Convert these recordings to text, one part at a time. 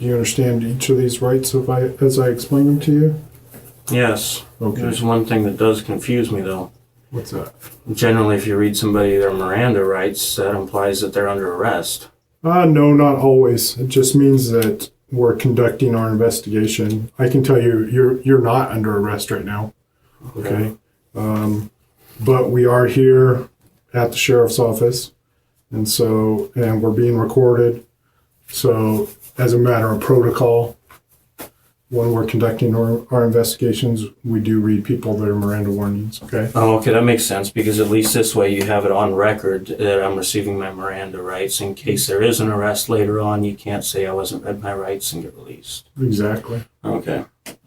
Do you understand each of these rights as I explain them to you? Yes. Okay. There's one thing that does confuse me, though. What's that? Generally, if you read somebody their Miranda rights, that implies that they're under arrest. No, not always. It just means that we're conducting our investigation. I can tell you, you're not under arrest right now. Okay. But we are here at the sheriff's office, and we're being recorded. So, as a matter of protocol, when we're conducting our investigations, we do read people their Miranda warnings. Okay. Oh, okay, that makes sense, because at least this way you have it on record that I'm receiving my Miranda rights. In case there is an arrest later on, you can't say I wasn't read my rights and get released. Exactly. Okay.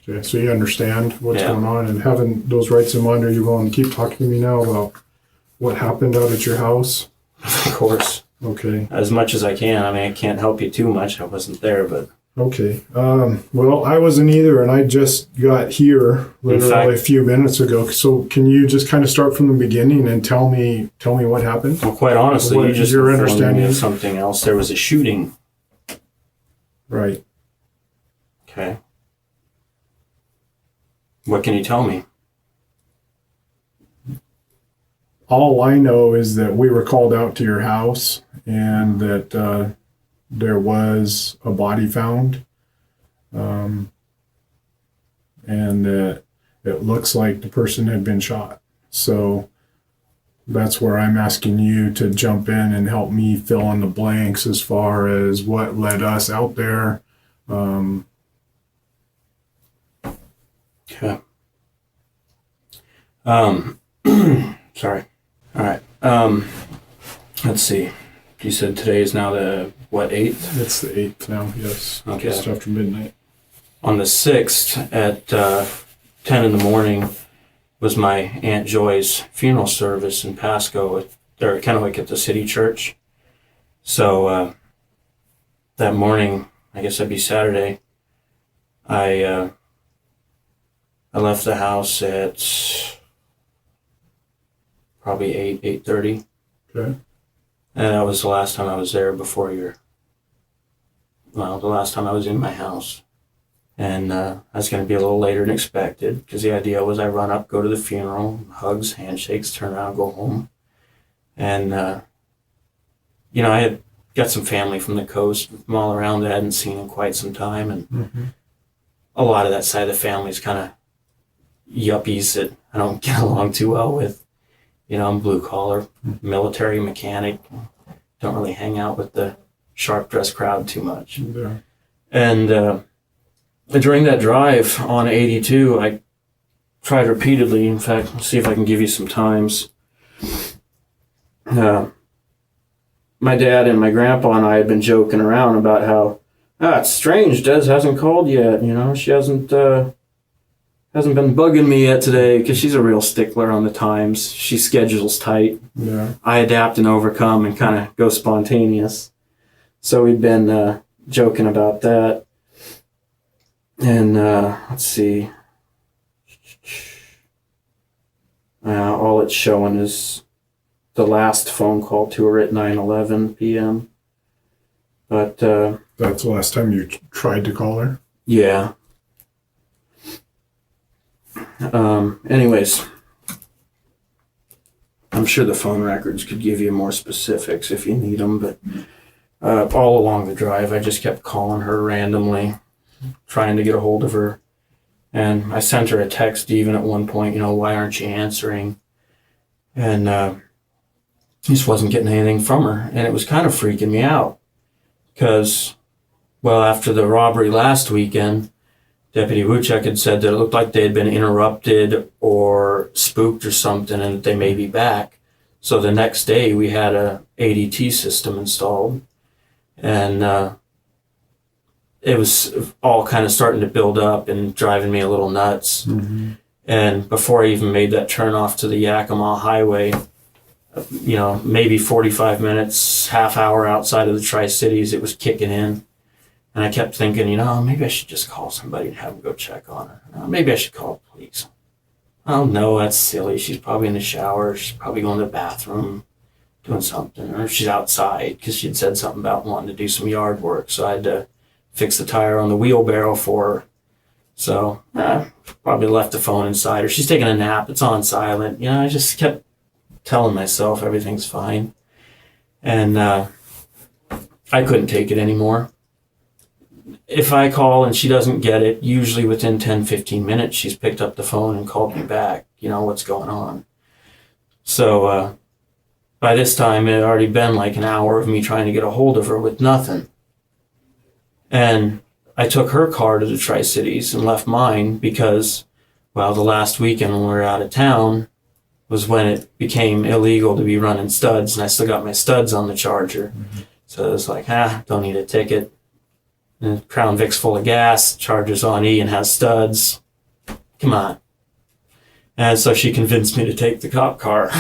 Okay, so you understand what's going on, and having those rights in mind, are you willing to keep talking to me now about what happened out at your house? Of course. Okay. As much as I can. I mean, I can't help you too much. I wasn't there, but... Okay. Well, I wasn't either, and I just got here literally a few minutes ago. So can you just kind of start from the beginning and tell me what happened? Well, quite honestly, What you just your informed me understanding of something else. There was a shooting. Right. Okay. What can you tell me? All I know is that we were called out to your house and that there was a body found, and that it looks like the person had been shot. So that's where I'm asking you to jump in and help me fill in the blanks as far as what led us out there. Okay. Sorry. All right. Let's see. You said today is now the, 8th? It's the 8th now, yes. Okay. Just after midnight. On the 6th at 10 in the morning was my Aunt Joy's funeral service in Pasco. They're kind of like at the city church. So that morning, I guess that'd be Saturday, I left the house at probably 8:30. Okay. And that was the last time I was there before the last time I was in my house. And that's going to be a little later than expected, because the idea was I run up, go to the funeral, hugs, handshakes, turn around, go home. And, I had got some family from the coast from all around that I hadn't seen in quite some time. And a lot of that side of the family is kind of yuppies that I don't get along too well with. I'm blue collar, military mechanic. Don't really hang out with the sharp dressed crowd too much. Yeah. And during that drive on 82, I tried repeatedly. In fact, see if I can give you some times. My dad and my grandpa and I had been joking around about how it's strange Des hasn't called yet. She hasn't been bugging me yet today, because she's a real stickler on the times. She schedules tight. Yeah. I adapt and overcome and kind of go spontaneous. So we've been joking about that. And let's see. All it's showing is the last phone call to her at 9:11 p.m. But That's the last time you tried to call her? yeah. Anyways, I'm sure the phone records could give you more specifics if you need them, but all along the drive, I just kept calling her randomly, trying to get a hold of her. And I sent her a text even at one point, why aren't you answering? And just wasn't getting anything from her. And it was kind of freaking me out because, after the robbery last weekend, Deputy Wuchek had said that it looked like they had been interrupted or spooked or something, and that they may be back. So the next day we had a ADT system installed, and it was all kind of starting to build up and driving me a little nuts. Mm-hmm. And before I even made that turn off to the Yakima Highway, maybe 45 minutes, half hour outside of the Tri-Cities, it was kicking in. And I kept thinking, maybe I should just call somebody and have them go check on her. Maybe I should call the police. Oh, no, that's silly. She's probably in the shower. She's probably going to the bathroom doing something. Or she's outside, because she'd said something about wanting to do some yard work. So I had to fix the tire on the wheelbarrow for her. So probably left the phone inside her. She's taking a nap. It's on silent. You know, I just kept telling myself everything's fine. And I couldn't take it anymore. If I call and she doesn't get it, usually within 10, 15 minutes, she's picked up the phone and called me back. You know, what's going on? So by this time, it had already been like an hour of me trying to get a hold of her with nothing. And I took her car to the Tri-Cities and left mine because, well, the last weekend when we were out of town was when it became illegal to be running studs, and I still got my studs on the Charger. Mm-hmm. So it was like, don't need a ticket. And Crown Vic's full of gas, Charger's on E and has studs. Come on. And so she convinced me to take the cop car.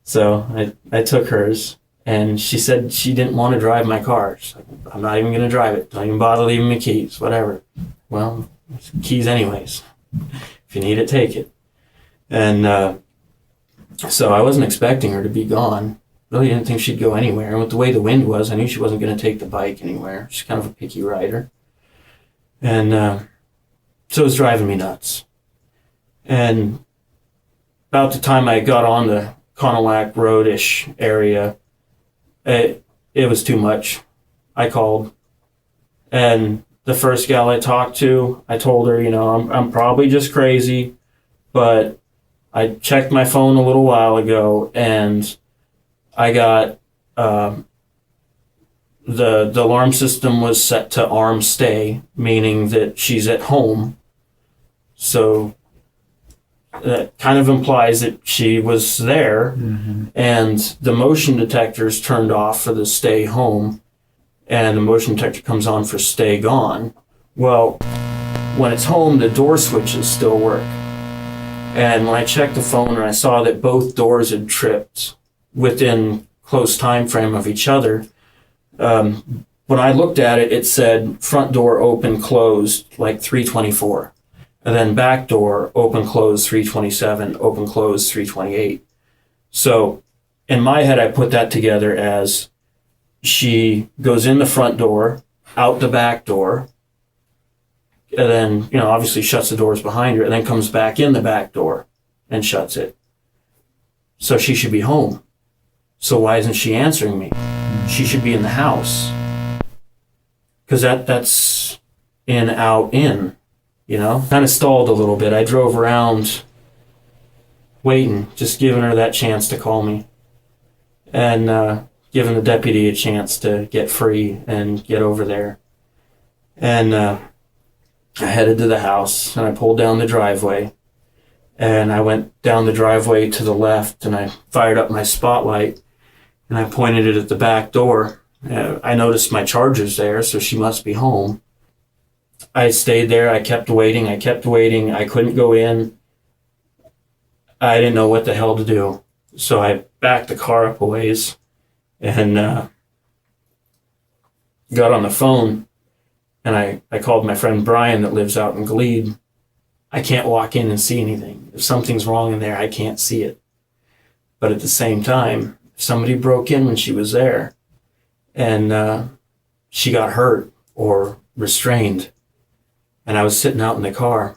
So I took hers. And she said she didn't want to drive my car. She's like, I'm not even going to drive it. Don't even bother leaving me keys, whatever. Well, keys anyways. If you need it, take it. And so I wasn't expecting her to be gone. Really didn't think she'd go anywhere. And with the way the wind was, I knew she wasn't going to take the bike anywhere. She's kind of a picky rider. And so it was driving me nuts. And about the time I got on the Conowak Road-ish area, it was too much. I called, and the first gal I talked to, I told her, you know, I'm probably just crazy, but I checked my phone a little while ago, and I got the alarm system was set to arm stay, meaning that she's at home. So that kind of implies that she was there, mm-hmm. and the motion detector's turned off for the stay home, and the motion detector comes on for stay gone. Well, when it's home, the door switches still work. And when I checked the phone and I saw that both doors had tripped within close time frame of each other, when I looked at it, it said front door open, closed, like 324. And then back door, open, close, 327, open, close, 328. So in my head, I put that together as she goes in the front door, out the back door, and then, you know, obviously shuts the doors behind her, and then comes back in the back door and shuts it. So she should be home. So why isn't she answering me? She should be in the house. Because that's in, out, in. You know, kind of stalled a little bit. I drove around waiting, just giving her that chance to call me, and giving the deputy a chance to get free and get over there. And I headed to the house, and I pulled down the driveway, and I went down the driveway to the left, and I fired up my spotlight, and I pointed it at the back door. I noticed my Charger's there, so she must be home. I stayed there. I kept waiting. I couldn't go in. I didn't know what the hell to do. So I backed the car up a ways and got on the phone. And I called my friend Brian that lives out in Glebe. I can't walk in and see anything. If something's wrong in there, I can't see it. But at the same time, if somebody broke in when she was there and she got hurt or restrained, and I was sitting out in the car,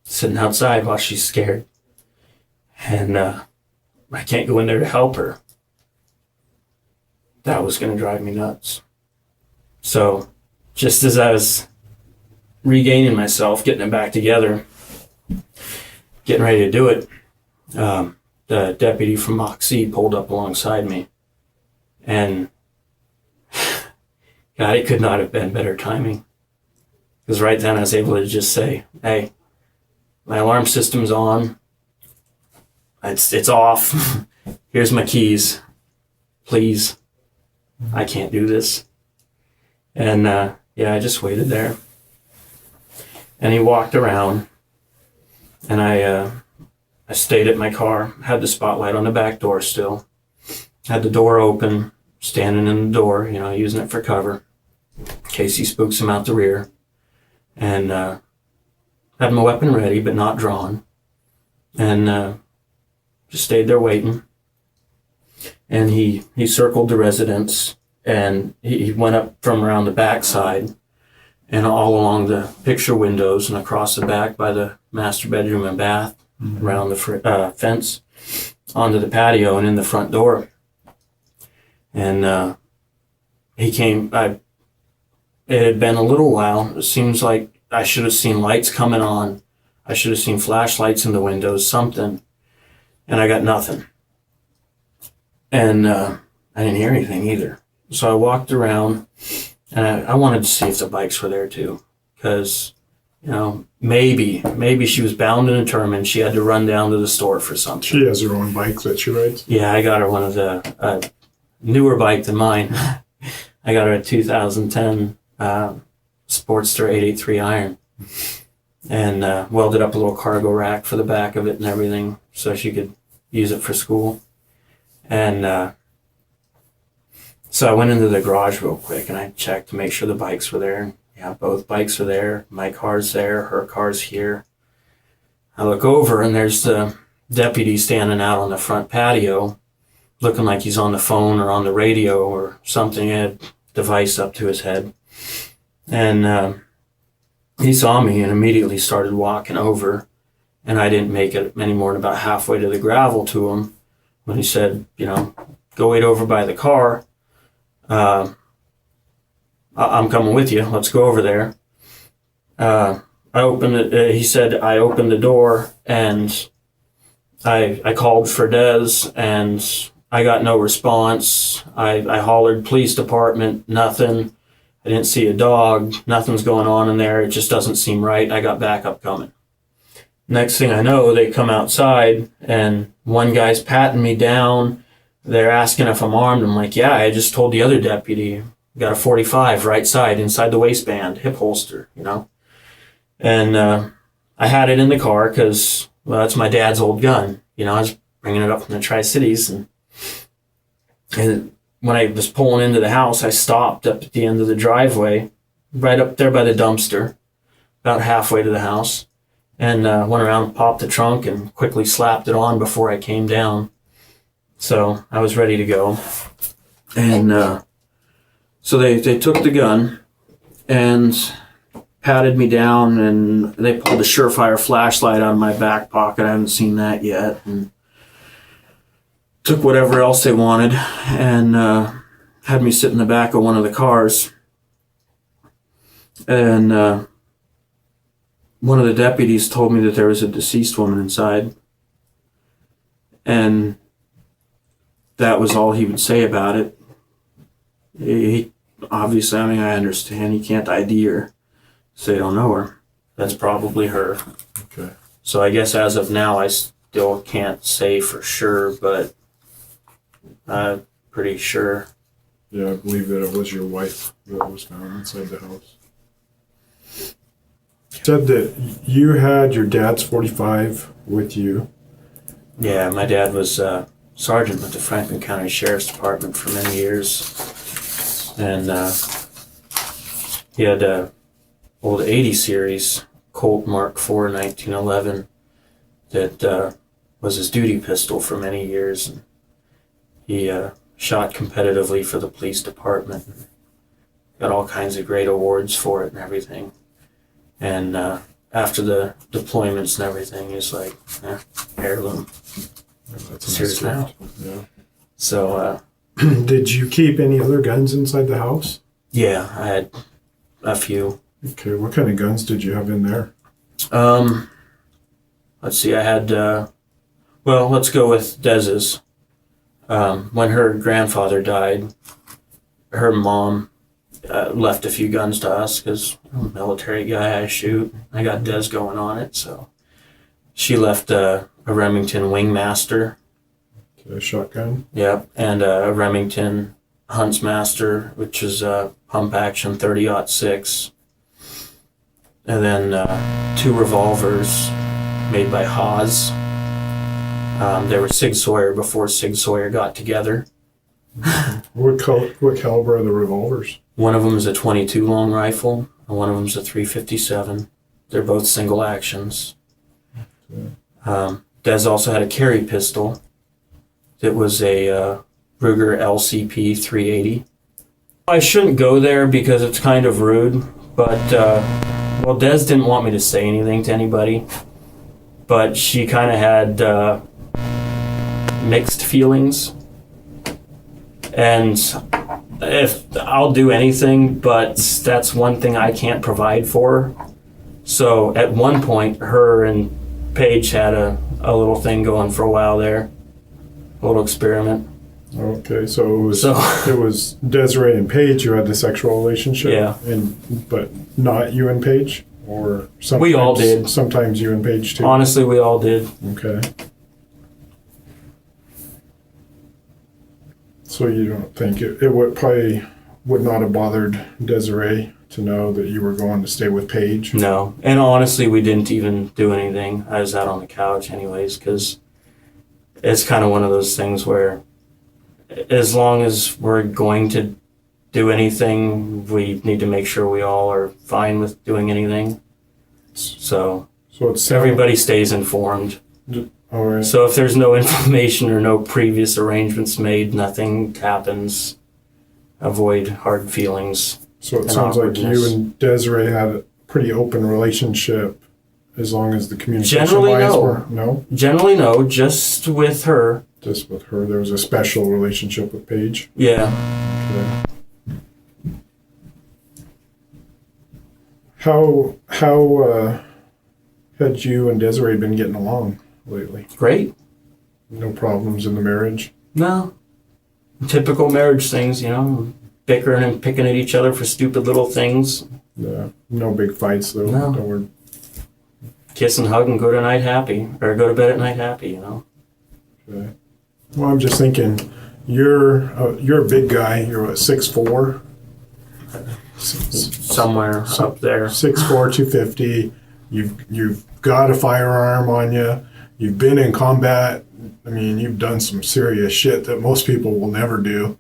sitting outside while she's scared. And I can't go in there to help her. That was going to drive me nuts. So just as I was regaining myself, getting it back together, getting ready to do it, the deputy from Moxie pulled up alongside me. And God, it could not have been better timing. Because right then I was able to just say, hey, my alarm system's on. It's off. Here's my keys. Please. I can't do this. And I just waited there. And he walked around. And I stayed at my car. Had the spotlight on the back door still. Had the door open. Standing in the door, you know, using it for cover. In case he spooks him out the rear. And had my weapon ready, but not drawn. And just stayed there waiting. And he circled the residence and he went up from around the back side and all along the picture windows and across the back by the master bedroom and bath, around the fence, onto the patio and in the front door. And he came. It had been a little while. It seems like I should have seen lights coming on. I should have seen flashlights in the windows, something. And I got nothing. And I didn't hear anything either. So I walked around, and I wanted to see if the bikes were there too. Because, maybe she was bound and determined. She had to run down to the store for something. She has her own bike that she rides? Yeah, I got her one of the newer bike than mine. I got her a 2010 Sportster 883 iron. And welded up a little cargo rack for the back of it and everything so she could use it for school. And so I went into the garage real quick and I checked to make sure the bikes were there. Yeah, both bikes are there. My car's there. Her car's here. I look over and there's the deputy standing out on the front patio looking like he's on the phone or on the radio or something. He had a device up to his head. And he saw me and immediately started walking over, and I didn't make it any more than about halfway to the gravel to him when he said, go wait over by the car. I'm coming with you. Let's go over there. I opened it. He said, I opened the door and I called for Des and I got no response. I hollered police department, nothing. I didn't see a dog. Nothing's going on in there. It just doesn't seem right. I got backup coming. Next thing I know, they come outside and one guy's patting me down. They're asking if I'm armed. I'm like, yeah, I just told the other deputy. Got a 45 right side inside the waistband, hip holster, And I had it in the car because, well, it's my dad's old gun. I was bringing it up from the Tri-Cities. And when I was pulling into the house, I stopped up at the end of the driveway, right up there by the dumpster, about halfway to the house, and went around and popped the trunk and quickly slapped it on before I came down. So I was ready to go. And so they took the gun and patted me down, and they pulled a Surefire flashlight out of my back pocket. I haven't seen that yet. And took whatever else they wanted and had me sit in the back of one of the cars. And one of the deputies told me that there was a deceased woman inside. And that was all he would say about it. He obviously, I understand he can't ID her, so they don't know her. That's probably her. Okay. So I guess as of now, I still can't say for sure, but I'm pretty sure. Yeah, I believe that it was your wife that was found inside the house. Said that you had your dad's 45 with you. Yeah, my dad was sergeant with the Franklin County Sheriff's Department for many years. And he had a old 80 series Colt Mark IV 1911 that was his duty pistol for many years. And he shot competitively for the police department. Got all kinds of great awards for it and everything. And after the deployments and everything, he's like, heirloom. That's Serious now. Yeah. So, did you keep any other guns inside the house? yeah, I had a few. Okay, what kind of guns did you have in there? Let's see, I had, let's go with Dez's. When her grandfather died, her mom left a few guns to us because I'm a military guy, I shoot. I got Des going on it, so she left a Remington Wingmaster. Okay, shotgun? Yep, and a Remington Huntsmaster, which is a pump action 30-06. And then 2 revolvers made by Haas. They were Sig Sauer before Sig Sauer got together. What caliber are the revolvers? One of them is a 22 long rifle, and one of them is a 357. They're both single actions. Okay. Des also had a carry pistol. It was a Ruger LCP 380. I shouldn't go there because it's kind of rude, but, well, Des didn't want me to say anything to anybody, but she kind of had mixed feelings. And if I'll do anything, but that's one thing I can't provide for her. So at one point, her and Paige had a little thing going for a while there, a little experiment. Okay, so it was Desiree and Paige who had the sexual relationship? Yeah. But not you and Paige? Or sometimes, we all did. Sometimes you and Paige too? Honestly, we all did. Okay. So you don't think it would not have bothered Desiree to know that you were going to stay with Paige? No. And honestly, we didn't even do anything. I was out on the couch anyways, because it's kind of one of those things where as long as we're going to do anything, we need to make sure we all are fine with doing anything. So it's everybody stays informed. All right. So if there's no information or no previous arrangements made, nothing happens. Avoid hard feelings. So it sounds like you and Desiree had a pretty open relationship as long as the communication Generally, lines no. were... No? Generally, no. Just with her. Just with her. There was a special relationship with Paige? Yeah. Okay. How had you and Desiree been getting along lately? Great. No problems in the marriage? No. Typical marriage things, bickering and picking at each other for stupid little things. No big fights, though? No. Don't worry. Kiss and hug and go to night happy, or go to bed at night happy, Okay. Well, I'm just thinking, you're a big guy. You're what, 6'4"? Somewhere up there. 6'4", 250. You've got a firearm on you. You've been in combat. I mean, you've done some serious shit that most people will never do.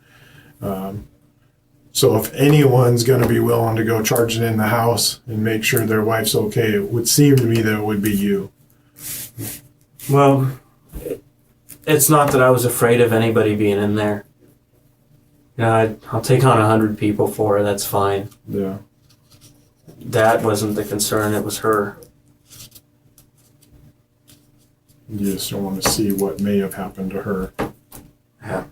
So if anyone's going to be willing to go charging in the house and make sure their wife's okay, it would seem to me that it would be you. Well, it's not that I was afraid of anybody being in there. I'll take on 100 people for her. That's fine. Yeah. That wasn't the concern. It was her. You just don't want to see what may have happened to her. Yeah.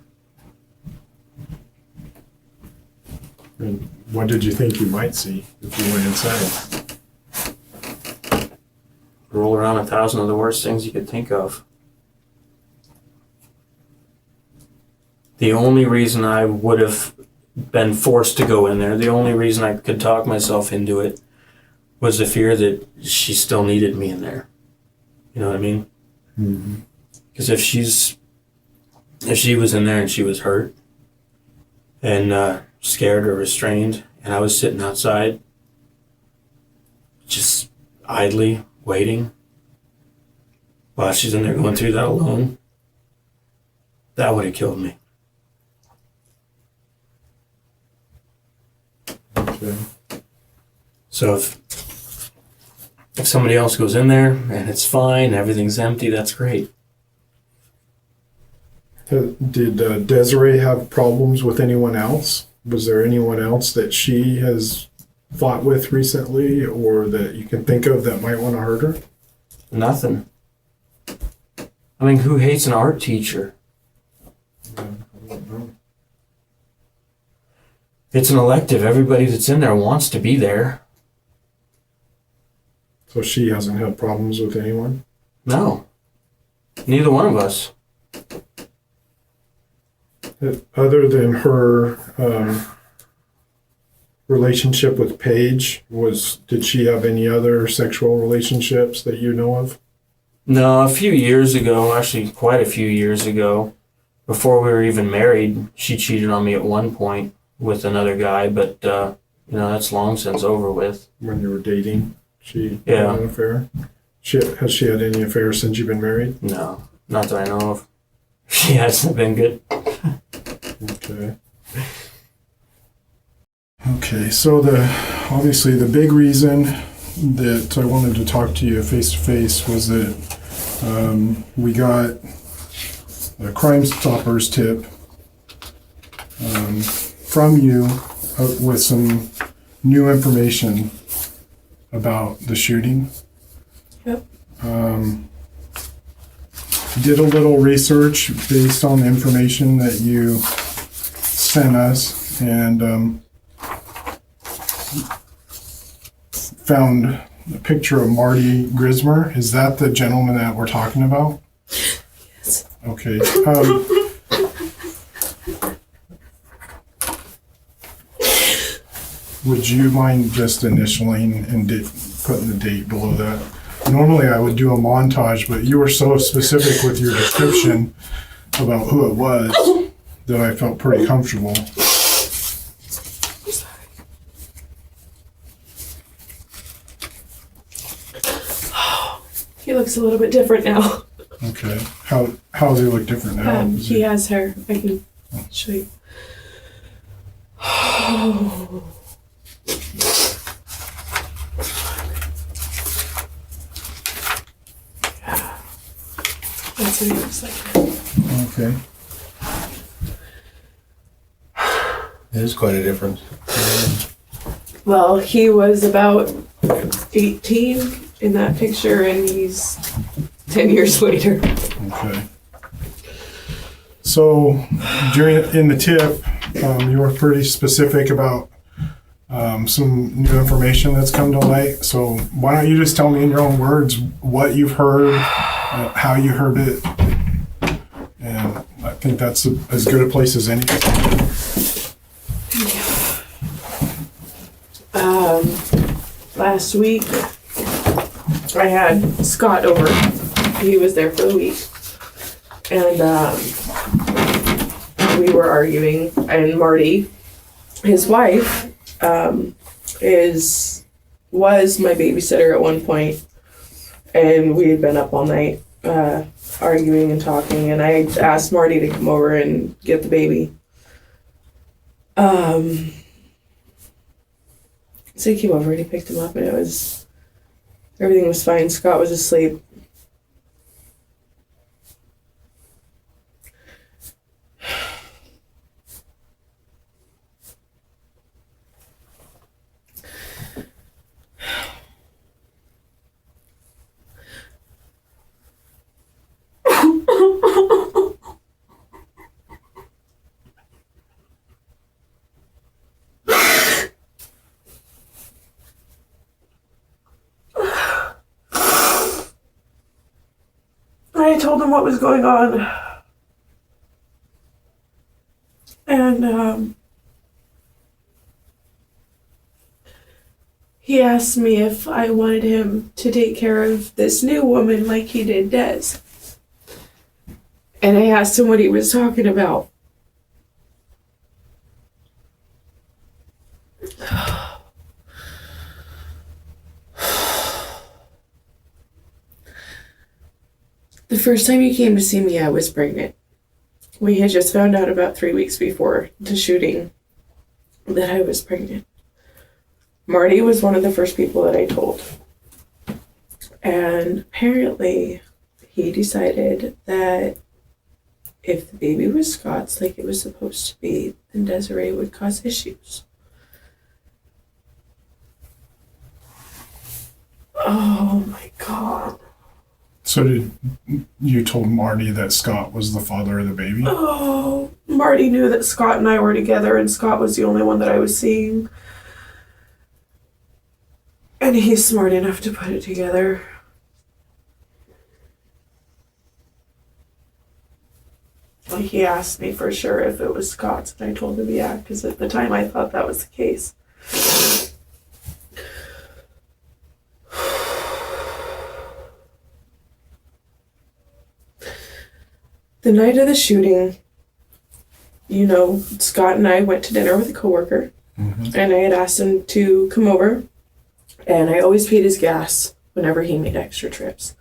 And what did you think you might see if you went inside? Roll around 1,000 of the worst things you could think of. The only reason I would have been forced to go in there, the only reason I could talk myself into it, was the fear that she still needed me in there. You know what I mean? Because if she was in there and she was hurt and scared or restrained, and I was sitting outside just idly waiting while she's in there going through that alone, that would have killed me. Okay. So if somebody else goes in there and it's fine, everything's empty, that's great. Did Desiree have problems with anyone else? Was there anyone else that she has fought with recently or that you can think of that might want to hurt her? Nothing. I mean, who hates an art teacher? I don't know. It's an elective. Everybody that's in there wants to be there. So she hasn't had problems with anyone? No. Neither one of us. Other than her relationship with Paige, did she have any other sexual relationships that you know of? No, a few years ago, actually quite a few years ago, before we were even married, she cheated on me at one point with another guy, but that's long since over with. When you were dating, she Yeah. had an affair? Has she had any affairs since you've been married? No, not that I know of. She hasn't been good. Okay. Okay, so obviously the big reason that I wanted to talk to you face to face was that we got a Crime Stoppers tip from you with some new information about the shooting. Yep. Did a little research based on the information that you sent us, and found a picture of Marty Grismer. Is that the gentleman that we're talking about? Yes. Okay. Would you mind just initialing and putting the date below that? Normally I would do a montage, but you were so specific with your description about who it was that I felt pretty comfortable. He looks a little bit different now. Okay. How does he look different now? He has hair. I can show you. Oh. Yeah. That's what he looks like. Okay. It is quite a difference. Well, he was about 18 in that picture, and he's 10 years later. Okay. So in the tip, you were pretty specific about some new information that's come to light. So why don't you just tell me in your own words what you've heard, how you heard it, and I think that's as good a place as any. Last week, I had Scott over. He was there for the week. And we were arguing. And Marty, his wife, was my babysitter at one point. And we had been up all night arguing and talking. And I asked Marty to come over and get the baby. So he came over and he picked him up, and everything was fine. Scott was asleep. I told him what was going on. And he asked me if I wanted him to take care of this new woman like he did Des. And I asked him what he was talking about. The first time he came to see me, I was pregnant. We had just found out about 3 weeks before the shooting that I was pregnant. Marty was one of the first people that I told. And apparently, he decided that if the baby was Scott's like it was supposed to be, then Desiree would cause issues. Oh my God. So you told Marty that Scott was the father of the baby? Oh, Marty knew that Scott and I were together, and Scott was the only one that I was seeing. And he's smart enough to put it together. Like, he asked me for sure if it was Scott's, and I told him yeah, because at the time I thought that was the case. The night of the shooting, Scott and I went to dinner with a coworker, and I had asked him to come over, and I always paid his gas whenever he made extra trips.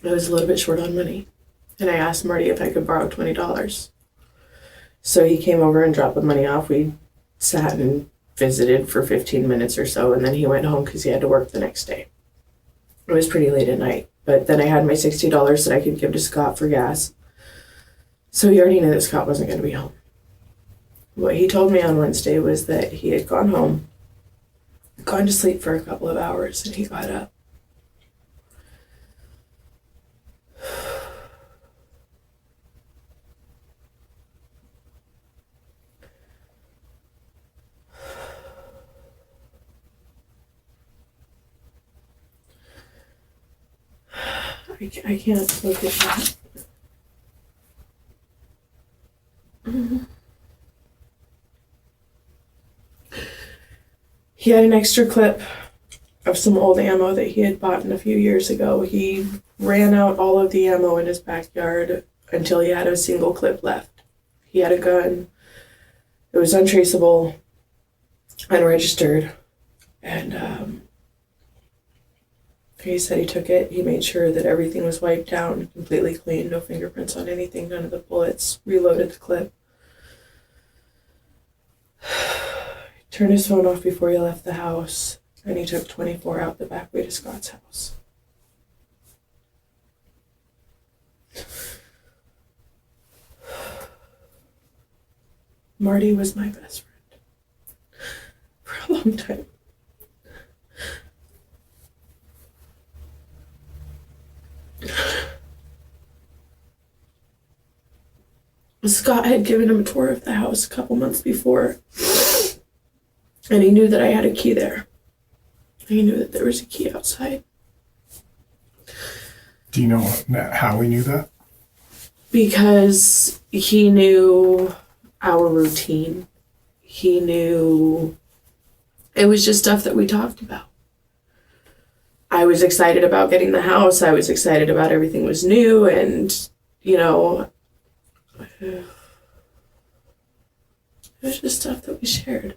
I was a little bit short on money, and I asked Marty if I could borrow $20. So he came over and dropped the money off. We sat and visited for 15 minutes or so, and then he went home because he had to work the next day. It was pretty late at night, but then I had my $60 that I could give to Scott for gas. So he already knew that Scott wasn't going to be home. What he told me on Wednesday was that he had gone home, gone to sleep for a couple of hours, and he got up. I can't look at that. He had an extra clip of some old ammo that he had bought a few years ago. He ran out all of the ammo in his backyard until he had a single clip left. He had a gun. It was untraceable, unregistered, and he said he took it. He made sure that everything was wiped down, completely clean, no fingerprints on anything, none of the bullets, reloaded the clip. Turned his phone off before he left the house, and he took 24 out the back way to Scott's house. Marty was my best friend for a long time. Scott had given him a tour of the house a couple months before, and he knew that I had a key there. He knew that there was a key outside. Do you know how he knew that? Because he knew our routine. He knew it was just stuff that we talked about. I was excited about getting the house. I was excited about everything was new, and, you know, it was just stuff that we shared.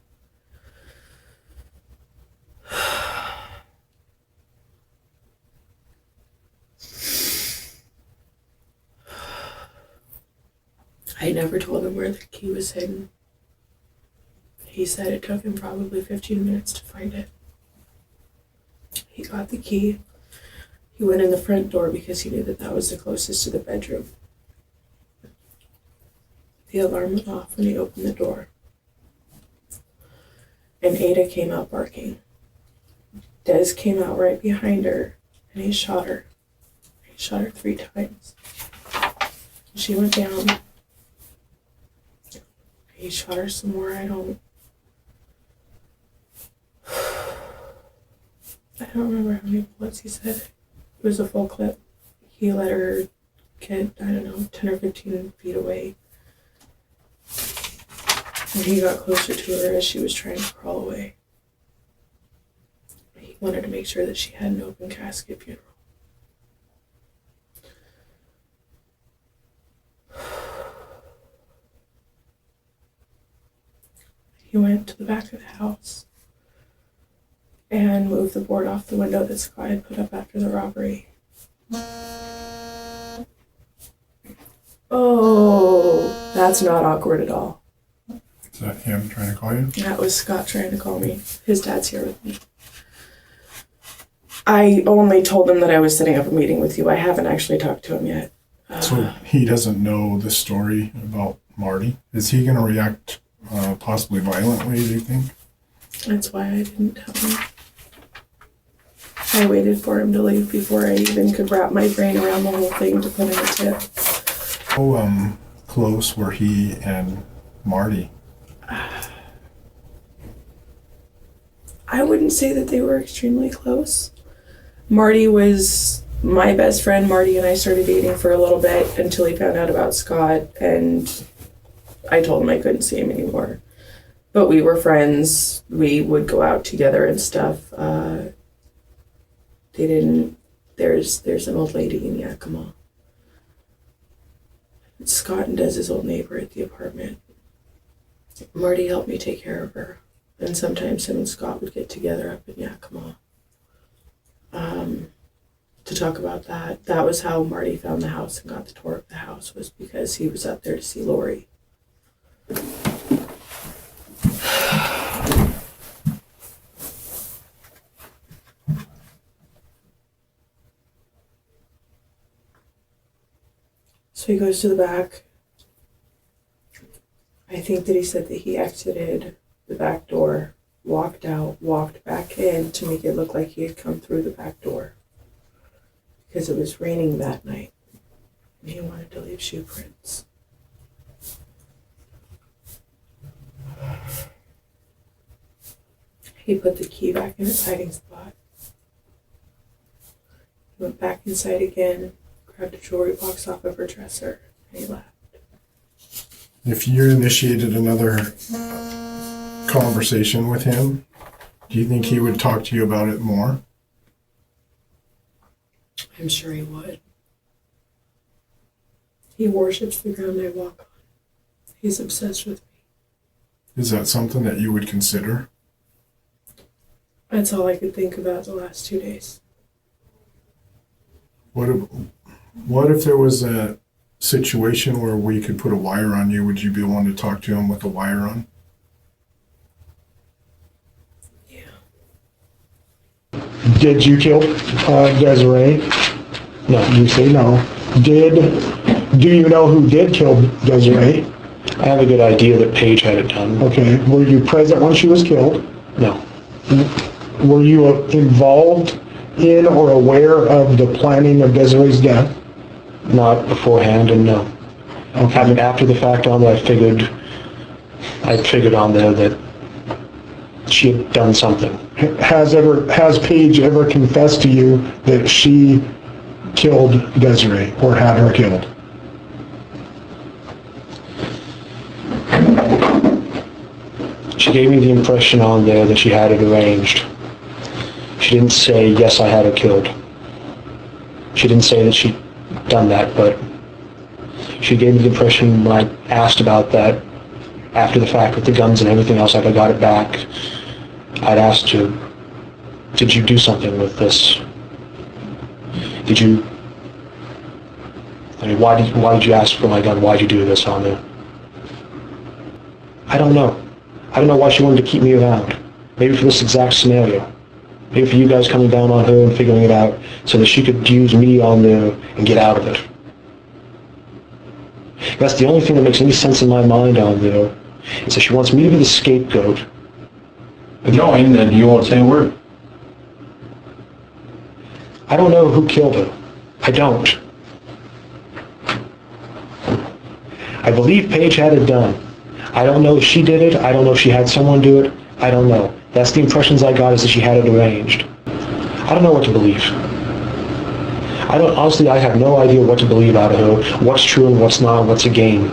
I never told him where the key was hidden. He said it took him probably 15 minutes to find it. He got the key. He went in the front door because he knew that that was the closest to the bedroom. The alarm went off when he opened the door. And Ada came out barking. Des came out right behind her, and he shot her. He shot her 3 times. She went down. He shot her some more. I don't remember how many bullets he said. It was a full clip. He let her get, 10 or 15 feet away. And he got closer to her as she was trying to crawl away. He wanted to make sure that she had an open casket funeral. He went to the back of the house and moved the board off the window that Scott had put up after the robbery. Oh, that's not awkward at all. Is that him trying to call you? That was Scott trying to call me. His dad's here with me. I only told him that I was setting up a meeting with you. I haven't actually talked to him yet. So he doesn't know the story about Marty? Is he going to react possibly violently, do you think? That's why I didn't tell him. I waited for him to leave before I even could wrap my brain around the whole thing to put in a tip. How close were he and Marty? I wouldn't say that they were extremely close. Marty was my best friend. Marty and I started dating for a little bit until he found out about Scott, and I told him I couldn't see him anymore. But we were friends. We would go out together and stuff. There's an old lady in Yakima. Scott and Dez's old neighbor at the apartment. Marty helped me take care of her. And sometimes him and Scott would get together up in Yakima to talk about that. That was how Marty found the house and got the tour of the house, was because he was up there to see Lori. So he goes to the back. I think that he said that he exited the back door, walked out, walked back in to make it look like he had come through the back door. Because it was raining that night. And he wanted to leave shoe prints. He put the key back in its hiding spot. He went back inside again, grabbed a jewelry box off of her dresser, and he left. If you initiated another conversation with him, do you think he would talk to you about it more? I'm sure he would. He worships the ground I walk on. He's obsessed with me. Is that something that you would consider? That's all I could think about the last 2 days. What if there was a situation where we could put a wire on you? Would you be willing to talk to him with a wire on? Yeah. Did you kill Desiree? No, you say no. Do you know who did kill Desiree? I have a good idea that Paige had it done. Okay. Were you present when she was killed? No. Were you involved in or aware of the planning of Desiree's death? Not beforehand, and no. Okay. Having after the fact on there, I figured on there that she had done something. Has Paige ever confessed to you that she killed Desiree or had her killed? She gave me the impression on there that she had it arranged. She didn't say, yes, I had her killed. She didn't say that she'd done that, but she gave me the impression when I asked about that after the fact with the guns and everything else, after I got it back, I'd asked her, did you do something with this? Why did you ask for my gun? Why'd you do this on there? I don't know. I don't know why she wanted to keep me around. Maybe for this exact scenario. Maybe for you guys coming down on her and figuring it out so that she could use me on there and get out of it. That's the only thing that makes any sense in my mind on there, is that she wants me to be the scapegoat. Knowing that you won't say a word. I don't know who killed her. I don't. I believe Paige had it done. I don't know if she did it. I don't know if she had someone do it. I don't know. That's the impressions I got, is that she had it arranged. I don't know what to believe. Honestly, I have no idea what to believe out of her, what's true and what's not, what's a game.